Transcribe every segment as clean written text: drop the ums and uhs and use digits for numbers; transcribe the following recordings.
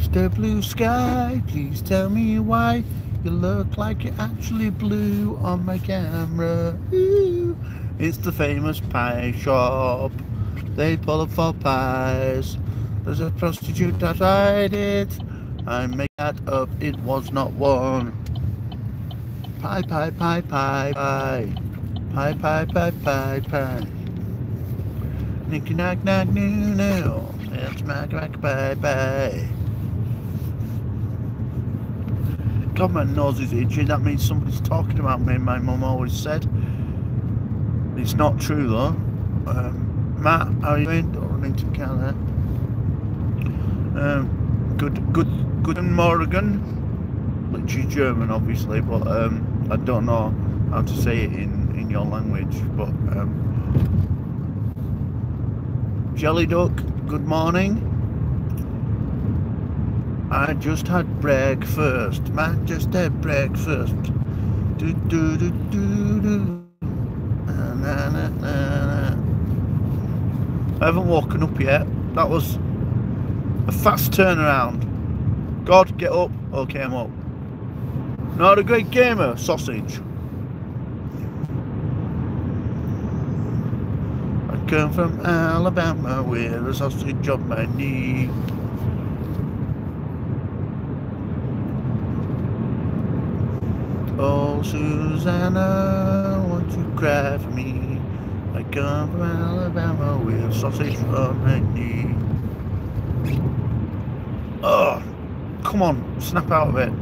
Mr. Blue Sky, please tell me why you look like you're actually blue on my camera. Ooh, it's the famous pie shop. They pull up for pies. There's a prostitute outside it. I make that up, it was not one. Pie, pie, pie, pie, pie. Pie, pie, pie, pie, pie. Nicky knock knock noo noo. It's mac mac pie pie. God, my nose is itchy. That means somebody's talking about me, my mum always said. It's not true though. Matt, how are you doing? Don't run into Canada. Guten Morgen, which is German obviously, but I don't know how to say it in your language. But Jelly Duck, good morning. I just had breakfast. Man, just had breakfast. Do do do do do. Na, na, na, na. I haven't woken up yet. That was a fast turnaround. God, get up. Okay, I'm up. Not a great gamer, sausage. I come from Alabama with a sausage on my knee. Oh, Susanna, won't you cry for me? I come from Alabama with a sausage on my knee. Oh, come on, snap out of it.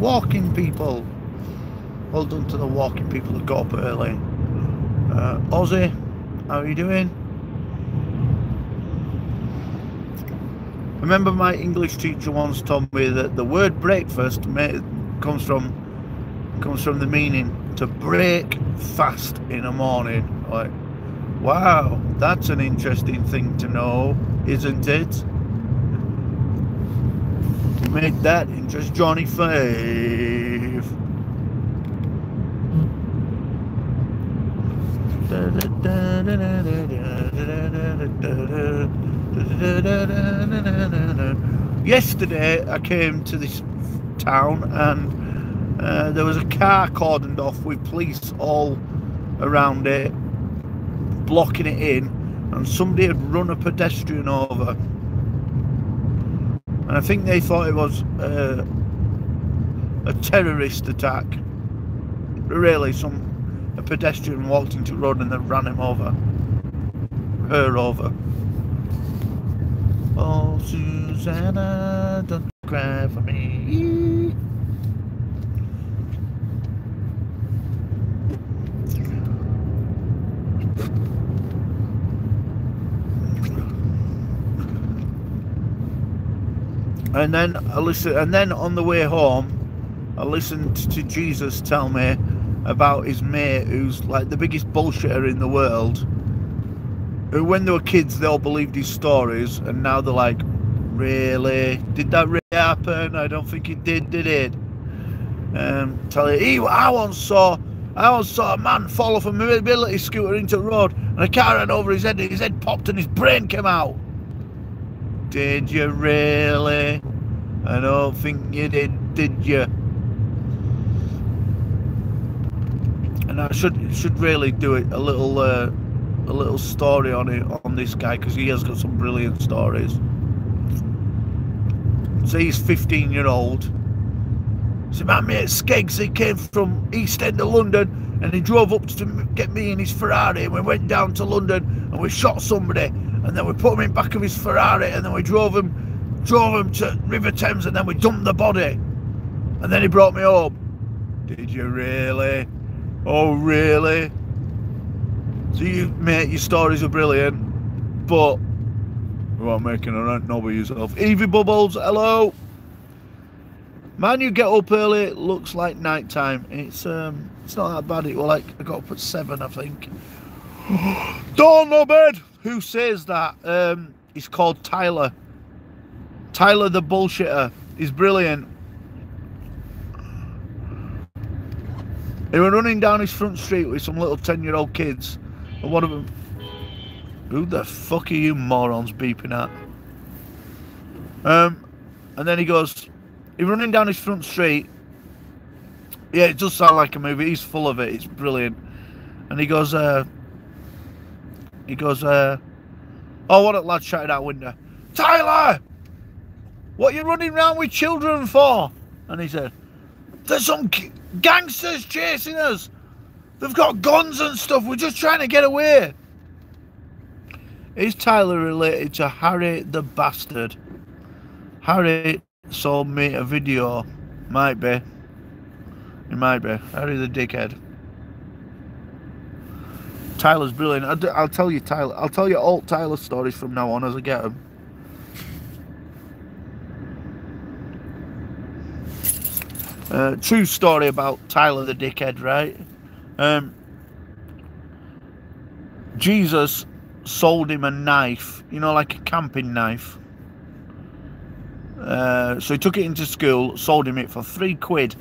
Walking people. Well done to the walking people that got up early. Ozzy, how are you doing? I remember my English teacher once told me that the word breakfast comes from the meaning to break fast in the morning. Like, wow, that's an interesting thing to know, isn't it? You made that interest, Johnny Fave. Yesterday I came to this town and there was a car cordoned off with police all around it, blocking it in, and somebody had run a pedestrian over, and I think they thought it was a terrorist attack. Really, a pedestrian walked into the road and they ran him over, her over. Oh, Susanna, don't cry for me. And then I listened, and then on the way home, I listened to Jesus tell me about his mate who's like the biggest bullshitter in the world, who when they were kids they all believed his stories, and now they're like, really? Did that really happen? I don't think it did it? Tell you, I once saw a man fall off a mobility scooter into the road and a car ran over his head popped and his brain came out. Did you really? I don't think you did you? And I should really do it a little story on this guy, because he has got some brilliant stories. So he's 15-year-old. So my mate Skeggs, he came from East End of London and he drove up to get me in his Ferrari, and we went down to London and we shot somebody, and then we put him in back of his Ferrari, and then we drove him to River Thames, and then we dumped the body, and then he brought me home. Did you really? Oh really? So mate, your stories are brilliant, but you are making a rant knob of yourself. Evie Bubbles, hello. Man, you get up early, it looks like night time. It's not that bad. It was like I got up at 7, I think. Don't know bed. Who says that? He's called Tyler. Tyler the bullshitter. He's brilliant. He was running down his front street with some little 10-year-old kids, and one of them Who the fuck are you morons beeping at? And then he goes, he's running down his front street. Yeah, it does sound like a movie. He's full of it. It's brilliant. And he goes, oh, what a lad shouted out window. Tyler! What are you running around with children for? And he said, there's some gangsters chasing us. They've got guns and stuff. We're just trying to get away. Is Tyler related to Harry the Bastard? Harry sold me a video. Might be. It might be. Harry the Dickhead. Tyler's brilliant. I'll tell you Tyler. I'll tell you all Tyler stories from now on as I get them. True story about Tyler the Dickhead, right? Jesus sold him a knife, you know, like a camping knife. So he took it into school, sold him it for £3.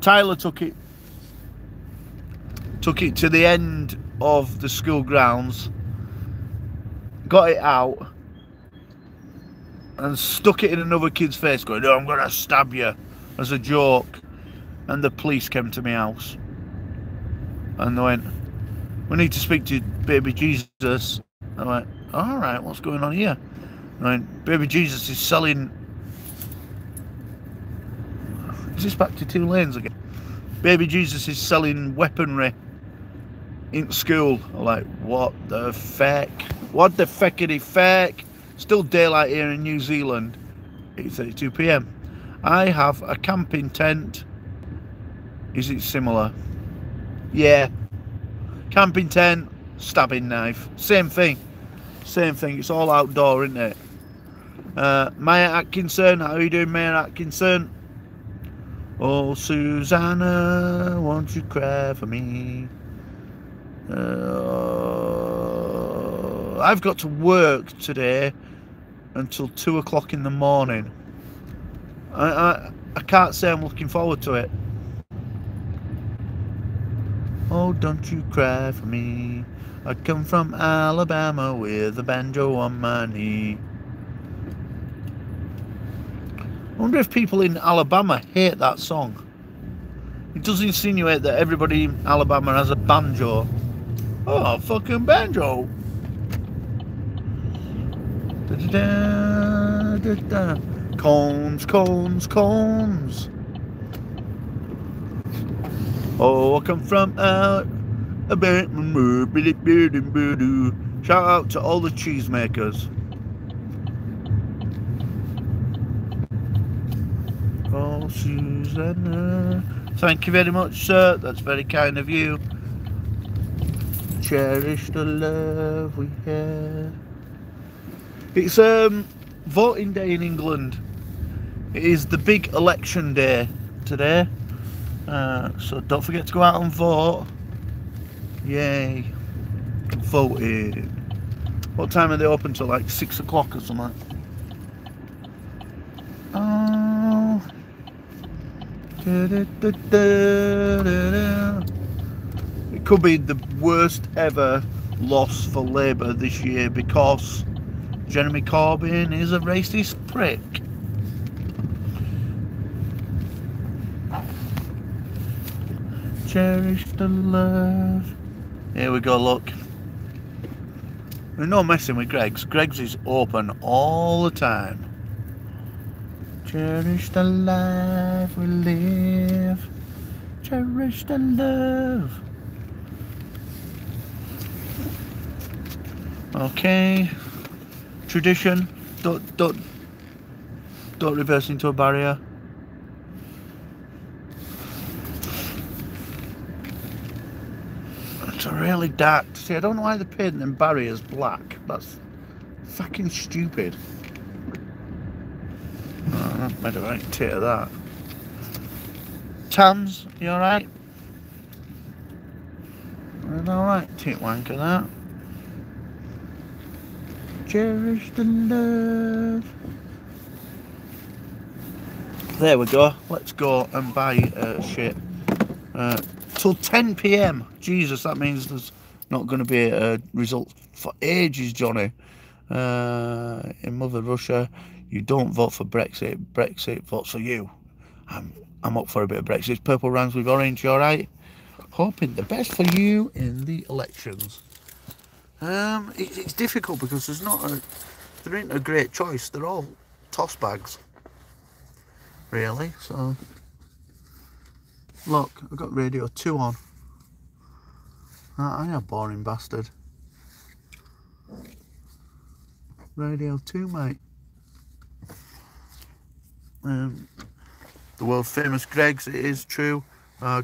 Tyler took it to the end of the school grounds, got it out, and stuck it in another kid's face, going, "Oh, I'm gonna stab you," as a joke. And the police came to my house, and they went, "We need to speak to baby Jesus." I went, "All right, what's going on here?" I went, "Baby Jesus is selling." Is this back to 2 lanes again? Baby Jesus is selling weaponry in school. I'm like, what the feck? What the feckity feck? Still daylight here in New Zealand. 8:32 PM. I have a camping tent. Is it similar? Yeah. Camping tent, stabbing knife. Same thing. Same thing. It's all outdoor, isn't it? Maya Atkinson. How are you doing, Maya Atkinson? Oh, Susanna, won't you cry for me? I've got to work today until 2 o'clock in the morning. I can't say I'm looking forward to it. Oh, don't you cry for me. I come from Alabama with a banjo on my knee. I wonder if people in Alabama hate that song. It does insinuate that everybody in Alabama has a banjo. Oh, fucking banjo. Da -da -da -da -da. Cones, cones, cones. Oh, I come from out. Shout out to all the cheesemakers. Oh, Susanna. Thank you very much, sir. That's very kind of you. Cherish the love we have. It's voting day in England. It is the big election day today. So don't forget to go out and vote. Yay. Voting. What time are they open till? Like 6 o'clock or something? Oh. It could be the worst ever loss for Labour this year because Jeremy Corbyn is a racist prick. Cherish the love. Here we go, look. We're not messing with Greg's. Greg's is open all the time. Cherish the life we live. Cherish the love. Okay. Tradition. Don't reverse into a barrier. It's a really dark. See, I don't know why they're painting them barriers black. That's fucking stupid. Oh, I made a right tit of that. Tams, you alright? Alright, tit wanker that. Cherish the love. There we go. Let's go and buy shit. Till 10 PM. Jesus, that means there's Not going to be a result for ages, Johnny. In Mother Russia, you don't vote for Brexit. Brexit votes for you. I'm up for a bit of Brexit. Purple rhymes with orange. You all right? Hoping the best for you in the elections. It's difficult because there ain't a great choice. They're all toss bags, really. So look, I've got Radio 2 on. I am a boring bastard. Radio 2, mate. The world famous Greggs, it is true.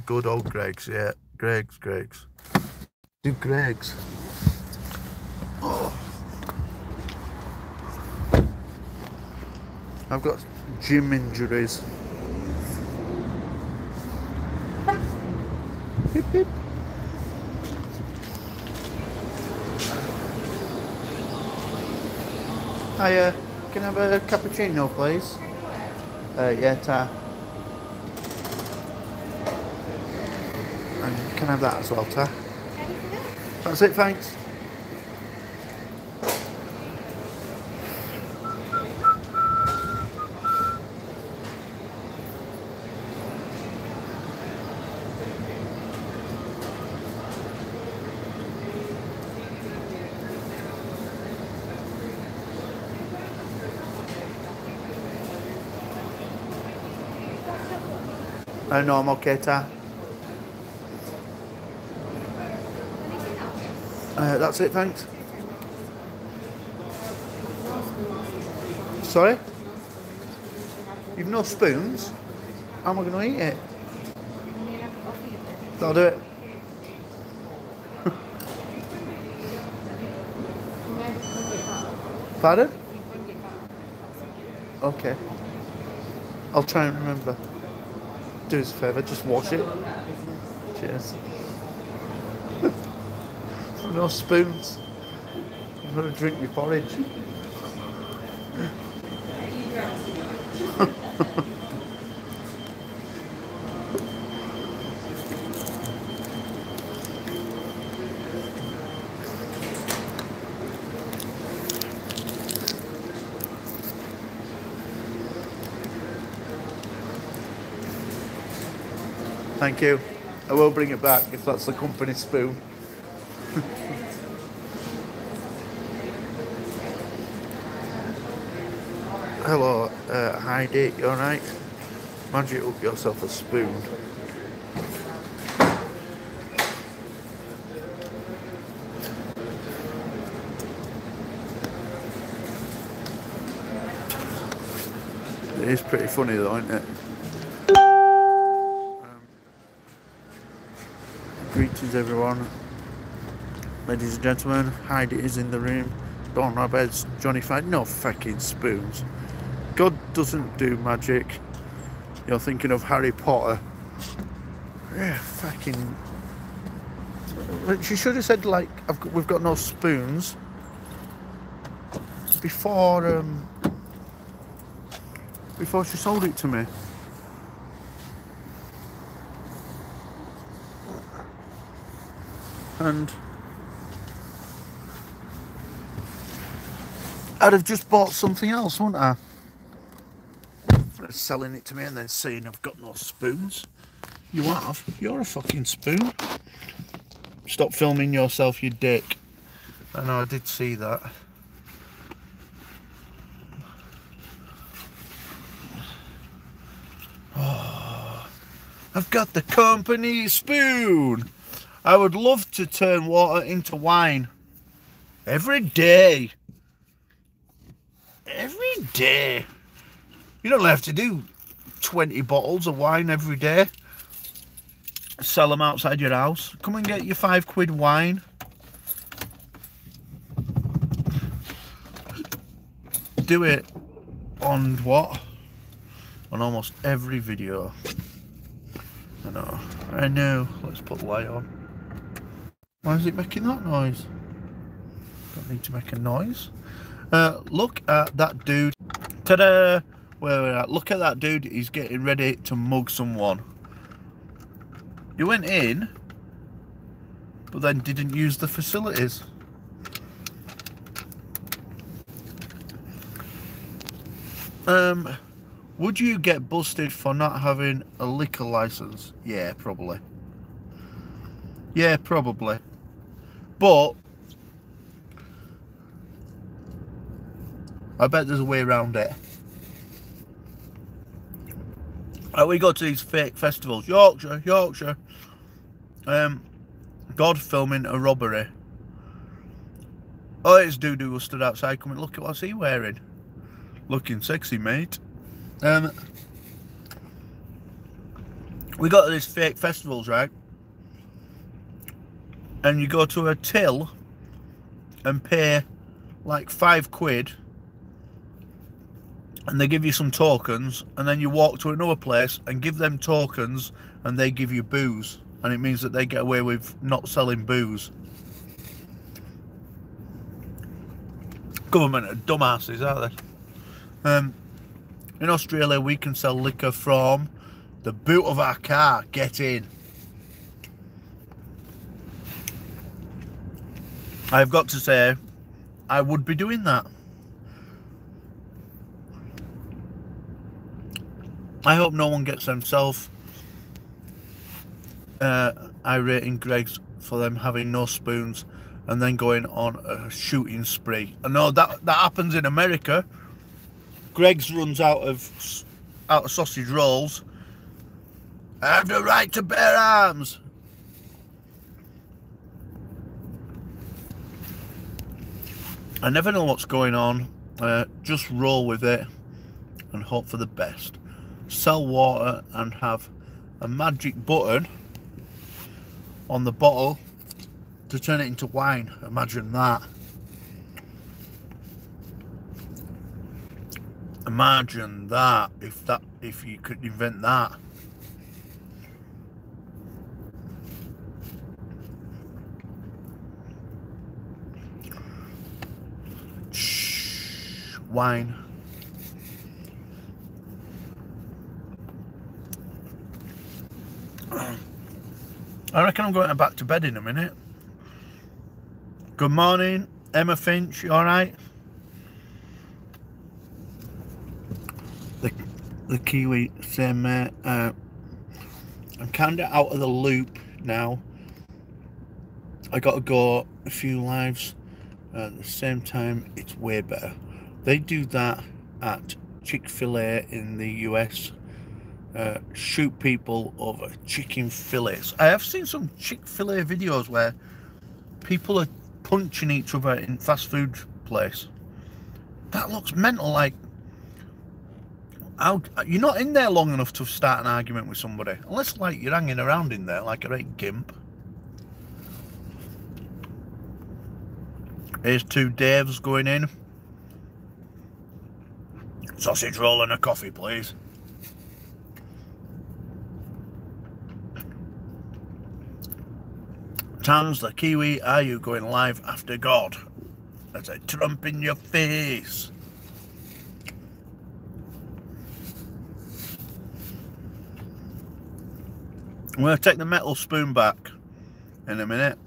Good old Greggs, yeah. Greggs. Do Greggs. Oh. I've got gym injuries. Hip hip. Hiya, can I have a cappuccino, please? Yeah, ta. And can I have that as well, ta? That's it, thanks. No, I'm okay, ta. That's it, thanks. Sorry? You've no spoons? How am I going to eat it? I'll do it. Pardon? Okay. I'll try and remember. Do us a favour, just wash it. Cheers. No spoons. I'm going to drink my porridge. Thank you. I will bring it back if that's the company spoon. Hello, Heidi, you alright? Magic up yourself a spoon. It is pretty funny though, isn't it? Greetings everyone, ladies and gentlemen. Heidi is in the room. Dawn Roberts, Johnny Fight. No fucking spoons. God doesn't do magic. You're thinking of Harry Potter. Yeah, fucking. She should have said like, we've got no spoons before she sold it to me. And I'd have just bought something else, wouldn't I? Selling it to me and then saying I've got no spoons. You have. You're a fucking spoon. Stop filming yourself, you dick. I know, I did see that. Oh, I've got the company spoon. I would love to turn water into wine. Every day. Every day. You don't have to do 20 bottles of wine every day. Sell them outside your house. Come and get your £5 wine. Do it on what? On almost every video. I know. Let's put light on. Why is it making that noise? Don't need to make a noise. Look at that dude. Ta-da! Where we're at. Look at that dude. He's getting ready to mug someone. You went in, but then didn't use the facilities. Would you get busted for not having a liquor license? Yeah, probably. Yeah, probably. But I bet there's a way around it. We go to these fake festivals. Yorkshire. God filming a robbery. Oh, it's Doo-Doo who stood outside coming, look at what's he wearing. Looking sexy, mate. We got to these fake festivals, right? And you go to a till and pay like £5, and they give you some tokens, and then you walk to another place and give them tokens, and they give you booze, and it means that they get away with not selling booze. Government are dumbasses, aren't they? In Australia, we can sell liquor from the boot of our car. Get in. I've got to say, I would be doing that. I hope no one gets themselves irating Greggs for them having no spoons and then going on a shooting spree. I know that happens in America. Greggs runs out of sausage rolls. I have the right to bear arms. I never know what's going on. Just roll with it and hope for the best. Sell water and have a magic button on the bottle to turn it into wine. Imagine that. Imagine that, if you could invent that. Shh, wine. I reckon I'm going back to bed in a minute. Good morning, Emma Finch, you alright? The Kiwi, same mate. I'm kinda out of the loop now. I gotta go a few lives at the same time. It's way better. They do that at Chick-fil-A in the US. Shoot people over chicken fillets. I have seen some Chick-fil-A videos where people are punching each other in fast food place. That looks mental. Like, you're not in there long enough to start an argument with somebody, unless like you're hanging around in there like a right gimp. Here's two Daves going in. Sausage roll and a coffee, please. Tans the Kiwi, are you going live after God? There's a Trump in your face. I'm going to take the metal spoon back in a minute.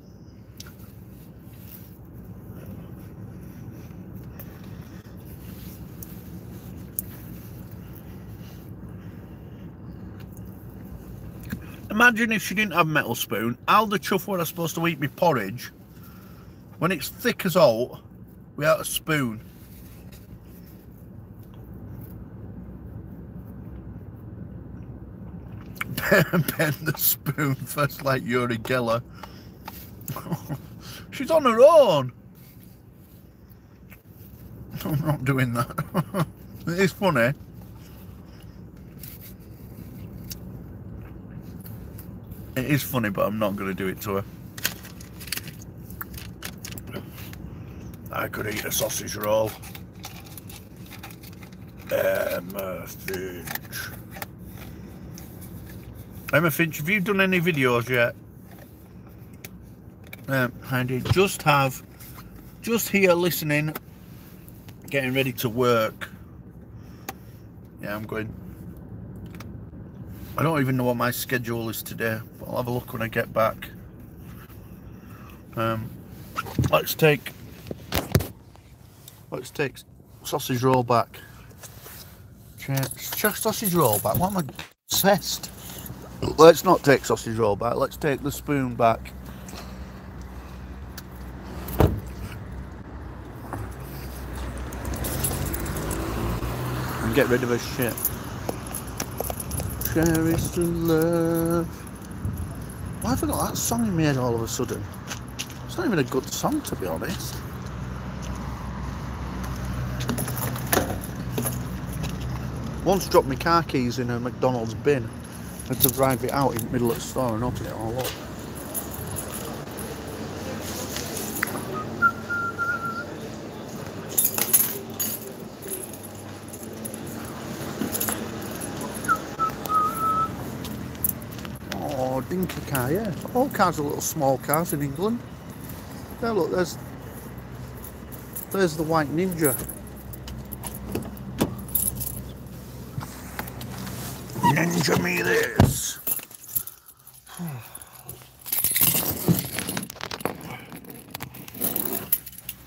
Imagine if she didn't have a metal spoon, how the chuff were I supposed to eat my porridge when it's thick as all without a spoon? Bend the spoon first like Uri Geller. She's on her own. I'm not doing that. It is funny. It is funny, but I'm not going to do it to her. I could eat a sausage roll. Emma Finch. Emma Finch, have you done any videos yet? I did just here listening, getting ready to work. Yeah, I'm going. I don't even know what my schedule is today, but I'll have a look when I get back. Let's take sausage roll back. Sausage roll back. What am I obsessed? Let's not take sausage roll back. Let's take the spoon back. And get rid of her shit. Cherish the love. Why have I got that song in my head all of a sudden? It's not even a good song, to be honest. Once dropped my car keys in a McDonald's bin. I had to drive it out in the middle of the store and open it all up. Oh, dinky car, yeah. All cars are little small cars in England. There, look, there's the white Ninja. Ninja me this.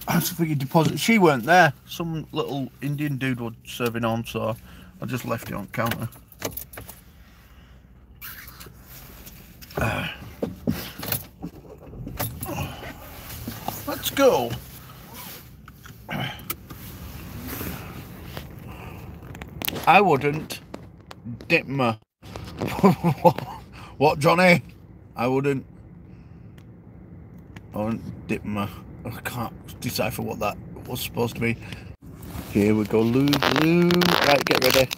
That's for your deposit. She weren't there. Some little Indian dude was serving on, so I just left it on counter. Let's go. I wouldn't dip my what, Johnny? I wouldn't dip my, I can't decipher what that was supposed to be. Here we go, lube. Right, get ready.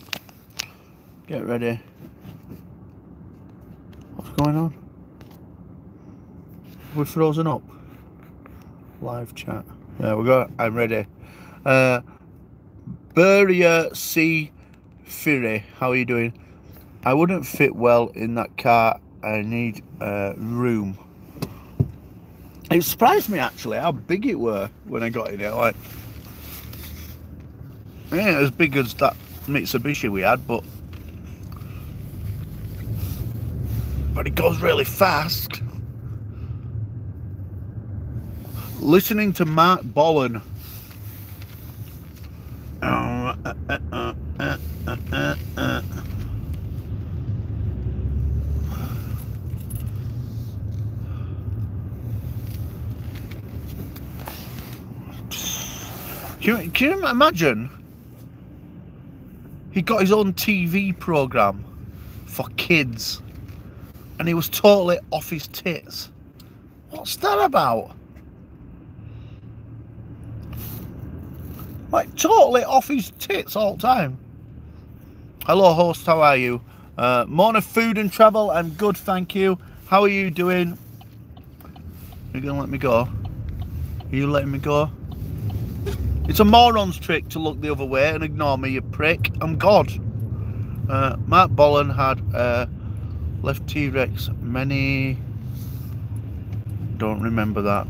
Get ready. What's going on? We're frozen up. Live chat. There we go. I'm ready. Burrier C. Fury, how are you doing? I wouldn't fit well in that car. I need room. It surprised me actually how big it were when I got in it. Like, yeah, as big as that Mitsubishi we had, but it goes really fast. Listening to Mark Bollen. Can you imagine? He got his own TV program for kids and he was totally off his tits. What's that about? Like, totally off his tits all the time. Hello, host, how are you? Morning food and travel, I'm good, thank you. How are you doing? You're gonna let me go? Are you letting me go? It's a moron's trick to look the other way and ignore me, you prick. I'm God. Mark Bollen had left T-Rex many... Don't remember that.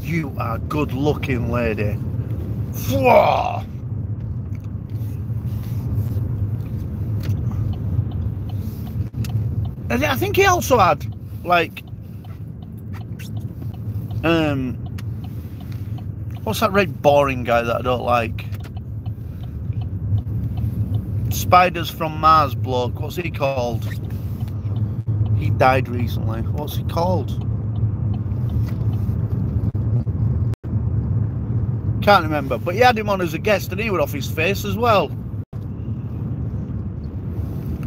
You are good looking, lady. Whoa. And I think he also had like what's that red boring guy that I don't like? Spiders from Mars bloke. What's he called? He died recently. What's he called? Can't remember. But he had him on as a guest and he was off his face as well.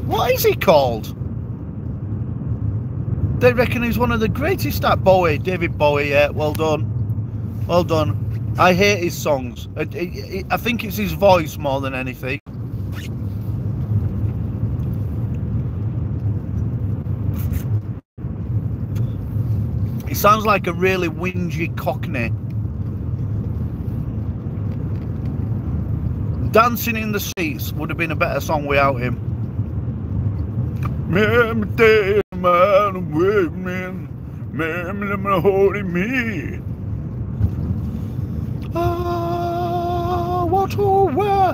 What is he called? They reckon he's one of the greatest at Bowie. David Bowie, yeah. Well done. Well done. I hate his songs. I think it's his voice more than anything. He sounds like a really whingy cockney. Dancing in the Streets would have been a better song without him. Holding me. Ah, what or where?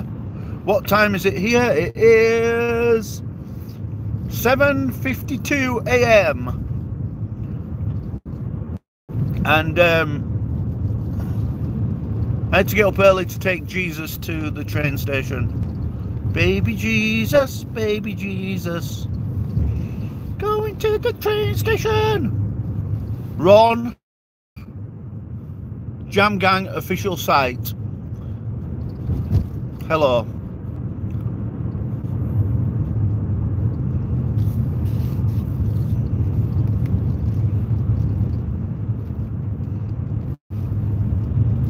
What time is it here? It is 7:52 a.m. And I had to get up early to take Jesus to the train station. Baby Jesus, going to the train station. Ron, Jam Gang official site. Hello.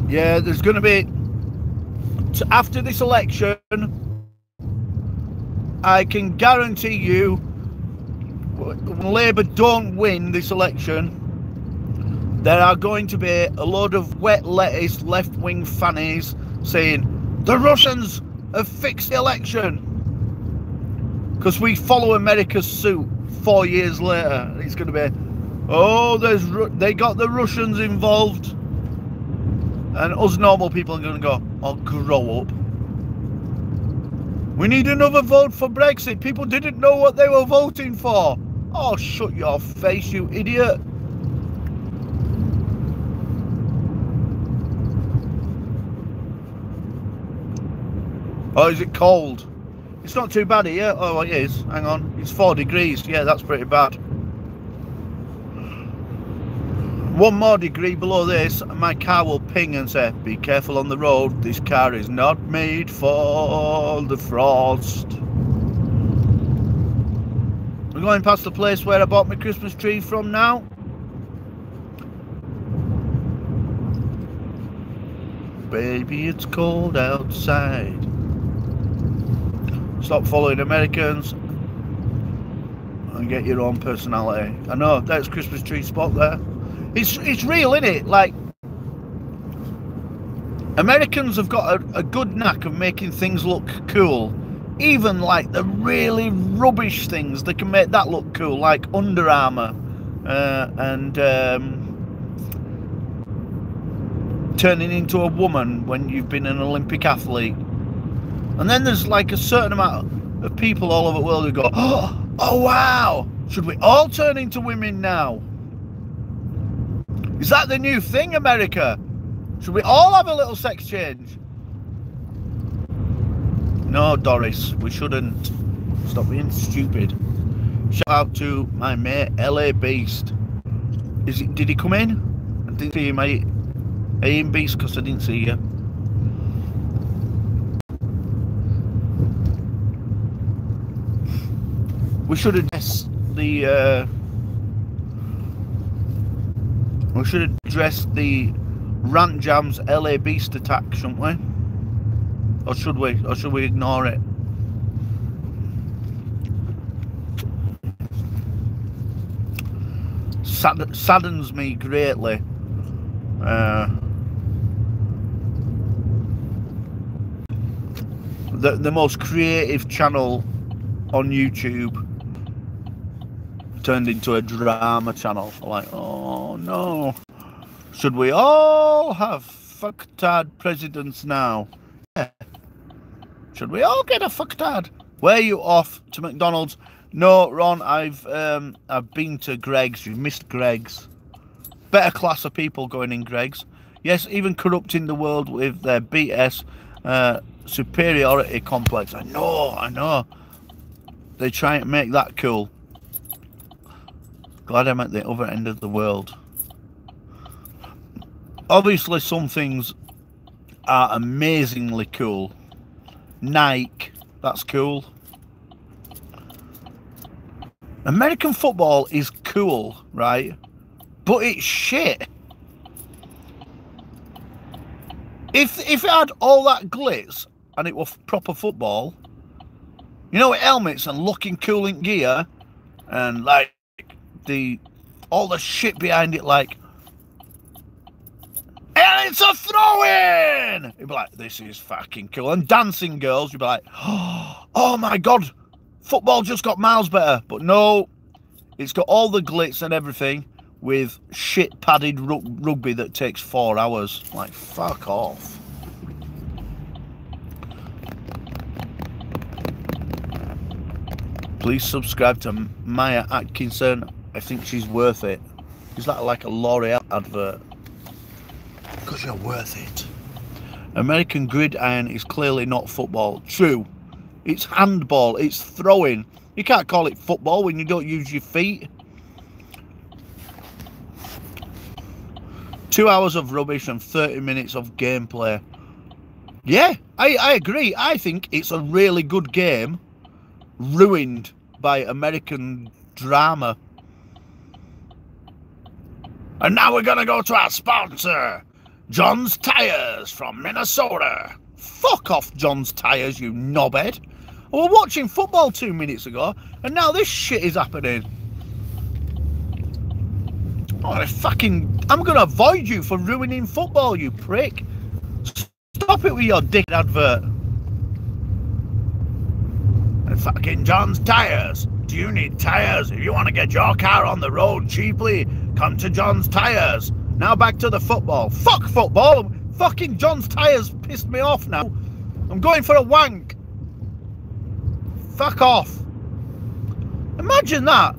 Yeah, there's going to be, after this election, I can guarantee you, when Labour don't win this election, there are going to be a load of wet lettuce left-wing fannies saying, the Russians have fixed the election. Because we follow America's suit 4 years later. It's going to be, oh, they got the Russians involved. And us normal people are going to go, oh, grow up. We need another vote for Brexit. People didn't know what they were voting for. Oh, shut your face, you idiot. Oh, is it cold? It's not too bad here. Oh, it is. Hang on. It's 4 degrees. Yeah, that's pretty bad. 1 more degree below this, and my car will ping and say, be careful on the road. This car is not made for the frost. We're going past the place where I bought my Christmas tree from now. Baby, it's cold outside. Stop following Americans and get your own personality. I know, that's Christmas tree spot there. It's real, isn't it? Like, Americans have got a good knack of making things look cool. Even like the really rubbish things, they can make that look cool, like Under Armour and turning into a woman when you've been an Olympic athlete. And then there's like a certain amount of people all over the world who go, oh wow, should we all turn into women now? Is that the new thing, America? Should we all have a little sex change? No, Doris, we shouldn't. Stop being stupid. Shout out to my mate, LA Beast. Did he come in? I didn't see you, mate. Ian Beast, because I didn't see you. We should address the we should address the Rant Jam's LA Beast attack, shouldn't we? Or should we? Or should we ignore it? Saddens me greatly. The most creative channel on YouTube turned into a drama channel. Like, oh no, should we all have fucktard presidents now? Yeah. Should we all get a fucktard? Where are you off to McDonald's? No, Ron, I've been to Greg's. You've missed Greg's. Better class of people going in Greg's. Yes, even corrupting the world with their BS superiority complex. I know. They try to make that cool. Glad I'm at the other end of the world. Obviously, some things are amazingly cool. Nike, that's cool. American football is cool, right? But it's shit. If it had all that glitz and it was proper football, you know, with helmets and looking cool in gear, and like all the shit behind it, like, and it's a throw-in! You'd be like, this is fucking cool. And dancing girls, you'd be like, oh my god, football just got miles better. But no, it's got all the glitz and everything, with shit padded rugby that takes 4 hours. Like, fuck off. Please subscribe to Maya Atkinson. I think she's worth it. Is that like a L'Oreal advert? Because you're worth it. American gridiron is clearly not football. True. It's handball. It's throwing. You can't call it football when you don't use your feet. 2 hours of rubbish and 30 minutes of gameplay. Yeah, I agree. I think it's a really good game ruined by American drama. And now we're going to go to our sponsor, John's Tires from Minnesota. Fuck off, John's Tires, you knobhead. We were watching football 2 minutes ago, and now this shit is happening. Oh, I'm going to avoid you for ruining football, you prick. Stop it with your dick advert. And fucking John's Tires. Do you need tires? If you want to get your car on the road cheaply, come to John's Tires. Now back to the football. Fuck football. Fucking John's Tires pissed me off now. I'm going for a wank. Fuck off. Imagine that.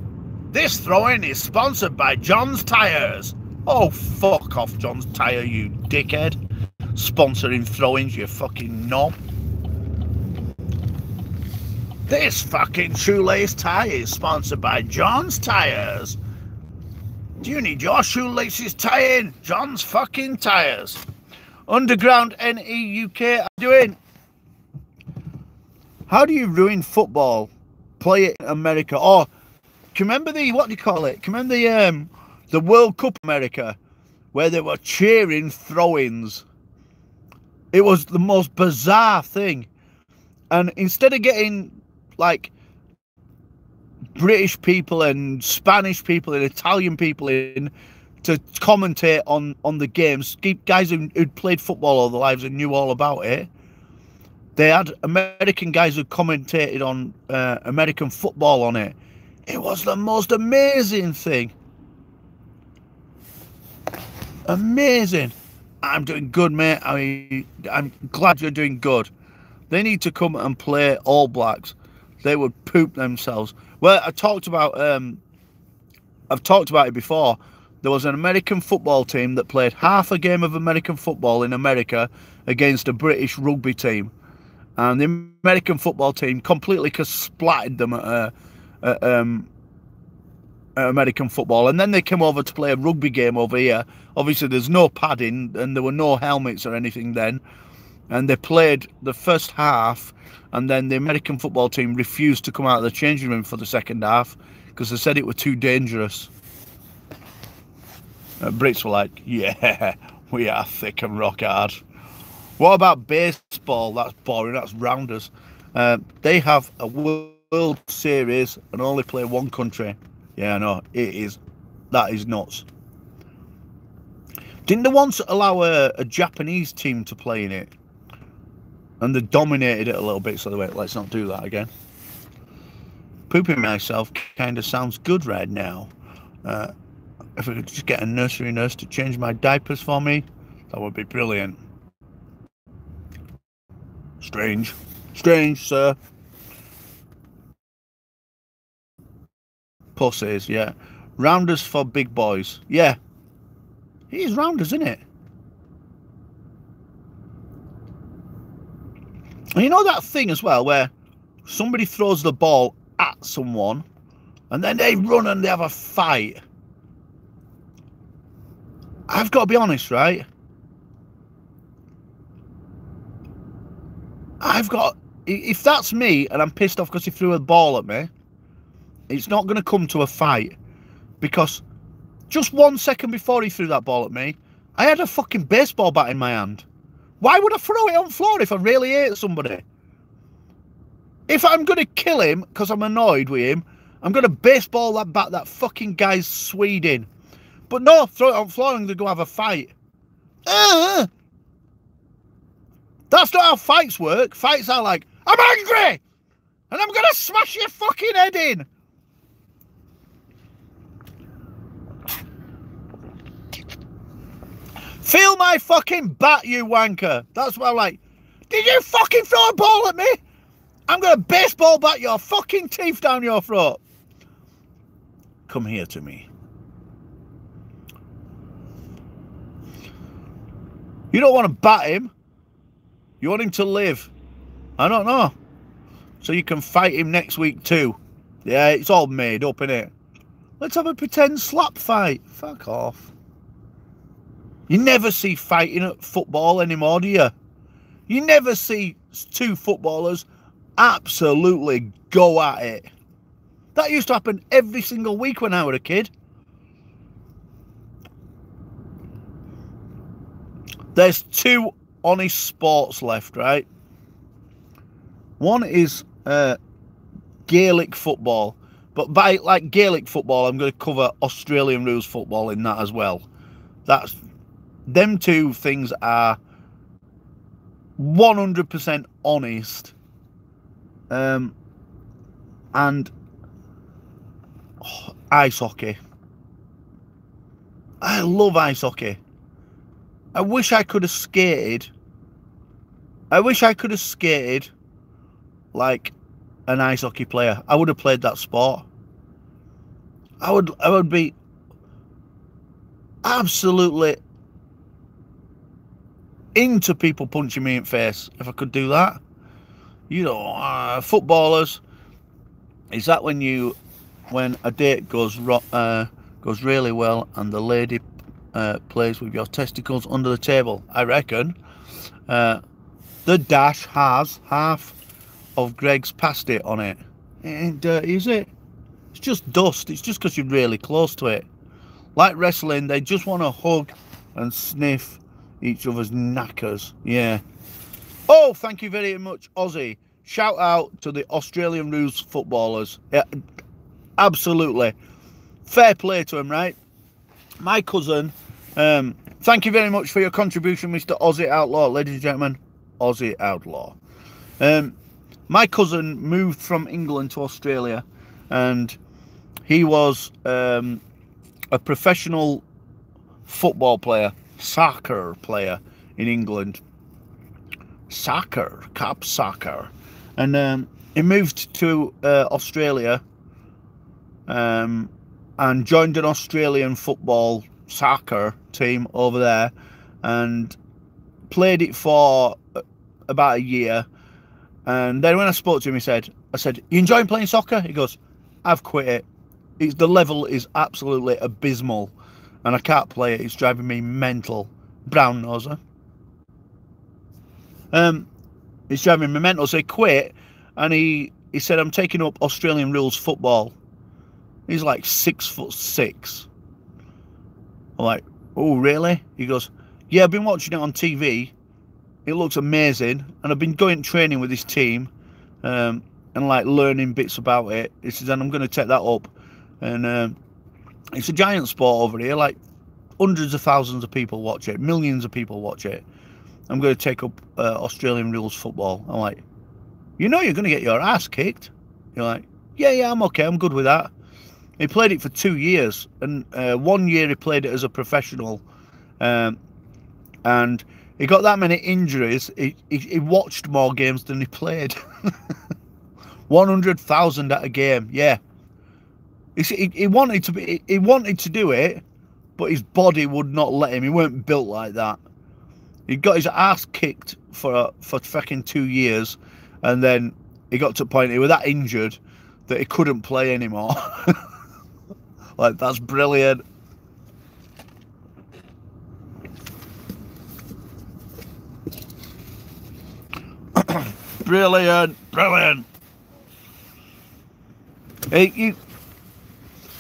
This throw-in is sponsored by John's Tires. Oh, fuck off, John's Tire, you dickhead. Sponsoring throw-ins, you fucking knob. This fucking shoelace tie is sponsored by John's Tires. Do you need your shoelaces tying? John's fucking Tires. Underground NE UK, how you doing? How do you ruin football? Play it in America. Or, can you remember what do you call it? Can you remember the World Cup America, where they were cheering throw-ins? It was the most bizarre thing. And instead of getting, like, British people and Spanish people and Italian people in to commentate on the games, guys who'd played football all their lives and knew all about it, they had American guys who commentated on American football on it. It was the most amazing thing. Amazing. I'm doing good, mate. I'm glad you're doing good. They need to come and play All Blacks. They would poop themselves. Well, I've talked about it before. There was an American football team that played half a game of American football in America against a British rugby team. And the American football team completely splattered them at American football. And then they came over to play a rugby game over here. Obviously, there's no padding and there were no helmets or anything then. And they played the first half, and then the American football team refused to come out of the changing room for the second half because they said it were too dangerous. Brits were like, yeah, we are thick and rock hard. What about baseball? That's boring. That's rounders. They have a World Series and only play one country. Yeah, I know. That is nuts. Didn't they once allow a Japanese team to play in it? And they dominated it a little bit, so they went, let's not do that again. Pooping myself kind of sounds good right now. If I could just get a nursery nurse to change my diapers for me, that would be brilliant. Strange. Strange, sir. Pussies, yeah. Rounders for big boys. Yeah. It is rounders, isn't it? And you know that thing as well where somebody throws the ball at someone and then they run and they have a fight? I've got to be honest, right? If that's me and I'm pissed off because he threw a ball at me, it's not going to come to a fight, because just 1 second before he threw that ball at me, I had a fucking baseball bat in my hand. Why would I throw it on the floor if I really hate somebody? If I'm going to kill him because I'm annoyed with him, I'm going to baseball that bat that fucking guy's Swede in. But no, throw it on the floor and they go have a fight. That's not how fights work. Fights are like, I'm angry and I'm going to smash your fucking head in. Feel my fucking bat, you wanker. That's what I'm like. Did you fucking throw a ball at me? I'm going to baseball bat your fucking teeth down your throat. Come here to me. You don't want to bat him. You want him to live. I don't know. So you can fight him next week too. Yeah, it's all made up, innit? Let's have a pretend slap fight. Fuck off. You never see fighting at football anymore, do you? You never see two footballers absolutely go at it. That used to happen every single week when I was a kid. There's two honest sports left, right? One is Gaelic football. But by like Gaelic football, I'm going to cover Australian rules football in that as well. That's them two things are 100% honest. And ice hockey. I love ice hockey. I wish I could have skated. I wish I could have skated like an ice hockey player. I would have played that sport. I would be absolutely into people punching me in the face if I could do that. You know, footballers, is that when a date goes really well and the lady plays with your testicles under the table? I reckon the dash has half of Greg's past it on it. It ain't dirty, is it? It's just dust. It's just because you're really close to it. Like wrestling, they just want to hug and sniff each other's knackers. Yeah. Oh, thank you very much, Aussie. Shout out to the Australian rules footballers. Yeah, absolutely. Fair play to him, right? My cousin, thank you very much for your contribution, Mr. Aussie Outlaw. Ladies and gentlemen, Aussie Outlaw. My cousin moved from England to Australia, and he was a professional football player, soccer player in England. Soccer, cap soccer. And he moved to Australia and joined an Australian football soccer team over there and played it for about a year. And then when I spoke to him, I said, you enjoying playing soccer? He goes, I've quit it. The level is absolutely abysmal and I can't play it. It's driving me mental. Brown noser. It's driving me mental. So he quit and he said, I'm taking up Australian rules football. He's like 6'6". I'm like, oh, really? He goes, yeah, I've been watching it on TV. It looks amazing. And I've been going training with this team and like learning bits about it. He says, and I'm going to take that up. And it's a giant sport over here. Like hundreds of thousands of people watch it. Millions of people watch it. I'm going to take up Australian rules football. I'm like, you know you're going to get your ass kicked. You're like, yeah, I'm okay. I'm good with that. He played it for 2 years. And 1 year he played it as a professional. And he got that many injuries. He watched more games than he played. 100,000 at a game. Yeah. He wanted to do it, but his body would not let him. He weren't built like that. He got his ass kicked for fucking 2 years, and then he got to a point he was that injured that he couldn't play anymore. Like, that's brilliant. Brilliant. Hey,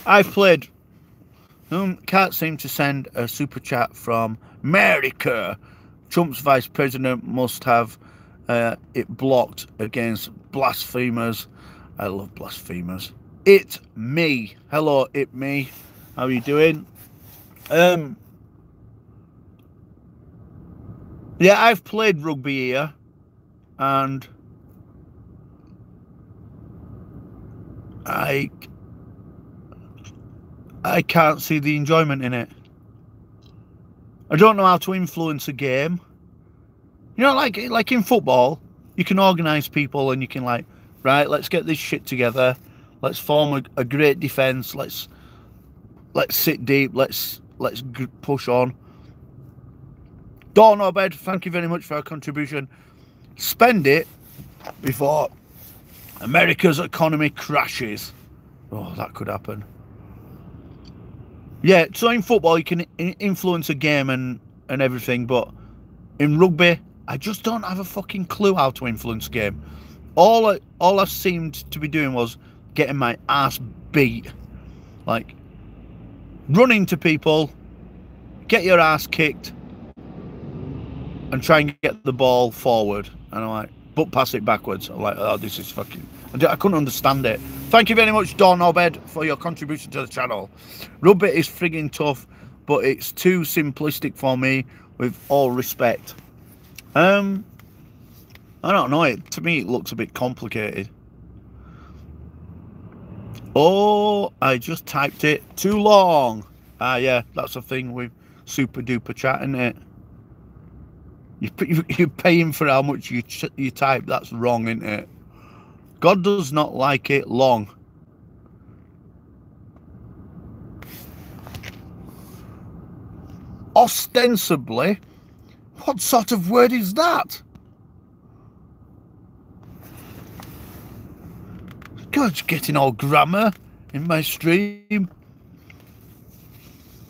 I've played. Can't seem to send a super chat from America. Trump's vice president must have it blocked against blasphemers. I love blasphemers. It me. Hello, it me. How are you doing? Yeah, I've played rugby here, and I can't see the enjoyment in it. I don't know how to influence a game. You know, like in football, you can organise people and you can like, right, let's get this shit together. Let's form a great defence. Let's sit deep. Let's push on. Dawn Obed, thank you very much for our contribution. Spend it before America's economy crashes. Oh, that could happen. Yeah, so in football you can influence a game and everything, but in rugby I just don't have a fucking clue how to influence a game. All I seemed to be doing was getting my ass beat. Like, run into people, get your ass kicked, and try and get the ball forward. And I'm like, but pass it backwards. I'm like, oh, this is fucking... I couldn't understand it. Thank you very much, Don Obed, for your contribution to the channel. Rugby is frigging tough, but it's too simplistic for me, with all respect. I don't know. To me, it looks a bit complicated. Oh, I just typed it too long. Ah, yeah, that's a thing with super duper chat, isn't it? You're paying for how much you type. That's wrong, isn't it? God does not like it long. Ostensibly? What sort of word is that? God, getting all grammar in my stream.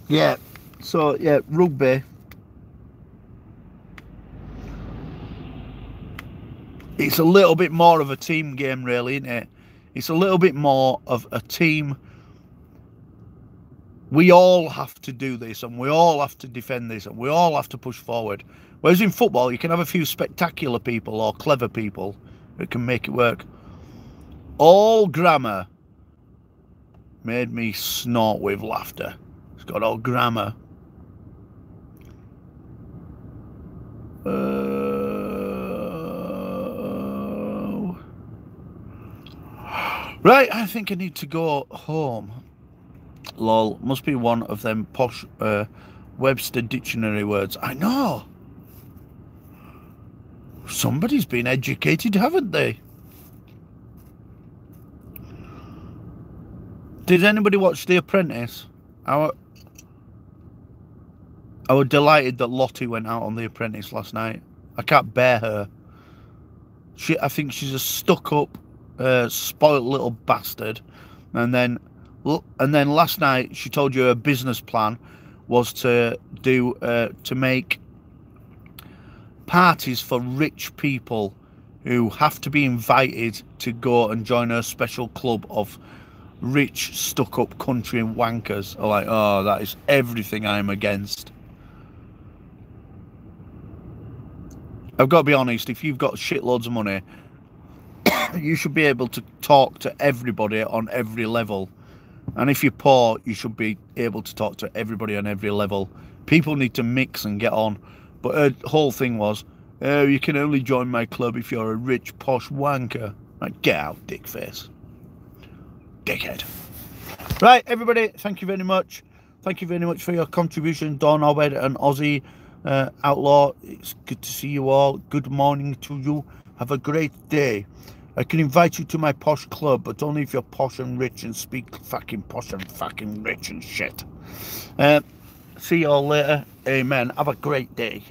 Yeah, so yeah, rugby. It's a little bit more of a team game, really, isn't it? It's a little bit more of a team. We all have to do this, and we all have to defend this, and we all have to push forward. Whereas in football, you can have a few spectacular people or clever people who can make it work. All grammar made me snort with laughter. It's got all grammar. Right, I think I need to go home. Lol, must be one of them posh Webster dictionary words. I know. Somebody's been educated, haven't they? Did anybody watch The Apprentice? I was delighted that Lottie went out on The Apprentice last night. I can't bear her. I think she's a stuck-up, spoiled little bastard. And then last night she told you her business plan was to do to make parties for rich people who have to be invited to go and join her special club of rich stuck-up country wankers. I'm like, oh, that is everything I'm against. I've got to be honest, if you've got shitloads of money, you should be able to talk to everybody on every level. And if you're poor, you should be able to talk to everybody on every level. People need to mix and get on. But her whole thing was, oh, you can only join my club if you're a rich, posh wanker. Like, get out, dickface. Dickhead. Right, everybody, thank you very much. Thank you very much for your contribution, Don Obed and Aussie Outlaw. It's good to see you all. Good morning to you. Have a great day. I can invite you to my posh club, but only if you're posh and rich and speak fucking posh and fucking rich and shit. See you all later. Amen. Have a great day.